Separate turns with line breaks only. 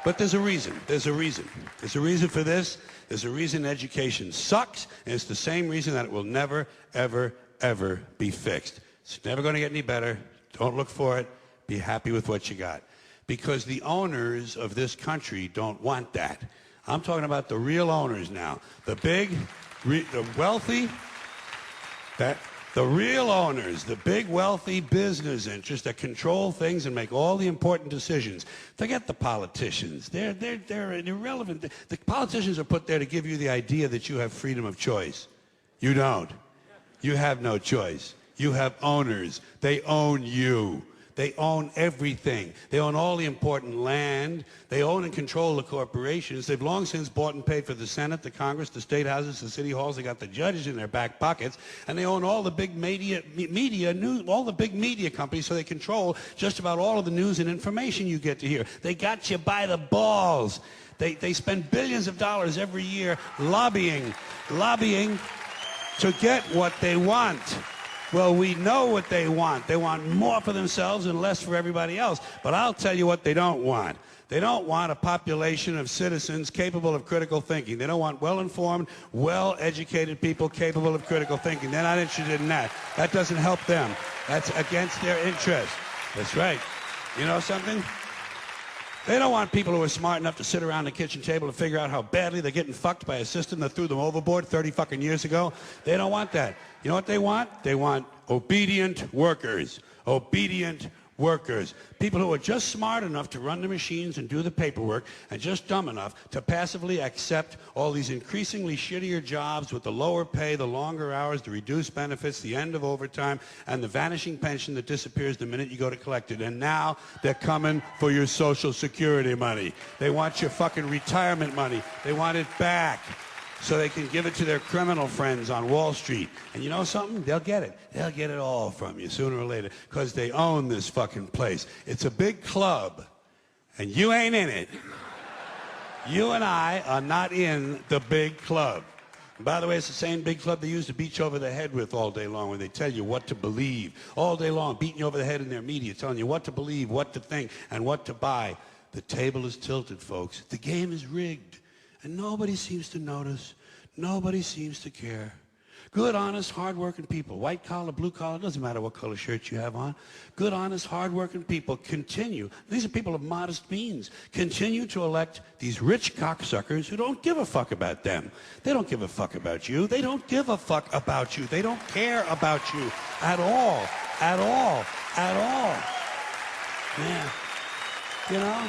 But there's a reason. There's a reason. There's a reason for this. There's a reason education sucks, and it's the same reason that it will never, ever, ever be fixed. It's never going to get any better. Don't look for it. Be happy with what you got. Because the owners of this country don't want that. I'm talking about the real owners now. The big, the wealthy, the real owners, the big wealthy business interests that control things and make all the important decisions. Forget the politicians. They're irrelevant. The politicians are put there to give you the idea that you have freedom of choice. You don't. You have no choice. You have owners. They own you. They own everything. They own all the important land. They own and control the corporations. They've long since bought and paid for the Senate, the Congress, the state houses, the city halls. They got the judges in their back pockets, and they own all the big all the big media companies. So they control just about all of the news and information you get to hear. They got you by the balls. They spend billions of dollars every year lobbying to get what they want. Well, we know what they want. They want more for themselves and less for everybody else. But I'll tell you what they don't want. They don't want a population of citizens capable of critical thinking. They don't want well-informed, well-educated people capable of critical thinking. They're not interested in that. That doesn't help them. That's against their interest. That's right. You know something? They don't want people who are smart enough to sit around the kitchen table and figure out how badly they're getting fucked by a system that threw them overboard 30 fucking years ago. They don't want that. You know what they want? They want obedient workers. Obedient workers. People who are just smart enough to run the machines and do the paperwork and just dumb enough to passively accept all these increasingly shittier jobs with the lower pay, the longer hours, the reduced benefits, the end of overtime, and the vanishing pension that disappears the minute you go to collect it. And now they're coming for your Social Security money. They want your fucking retirement money. They want it back, so they can give it to their criminal friends on Wall Street. And you know something? They'll get it. They'll get it all from you sooner or later, because they own this fucking place. It's a big club, and you ain't in it. You and I are not in the big club. And by the way, it's the same big club they use to beat you over the head with all day long when they tell you what to believe. All day long, beating you over the head in their media, telling you what to believe, what to think, and what to buy. The table is tilted, folks. The game is rigged. And nobody seems to notice. Nobody seems to care. Good, honest, hard-working people, white collar, blue collar, doesn't matter what color shirt you have on. Good, honest, hard-working people continue. These are people of modest means. Continue to elect these rich cocksuckers who don't give a fuck about them. They don't give a fuck about you. They don't give a fuck about you. They don't care about you at all. At all. At all. Yeah. You know?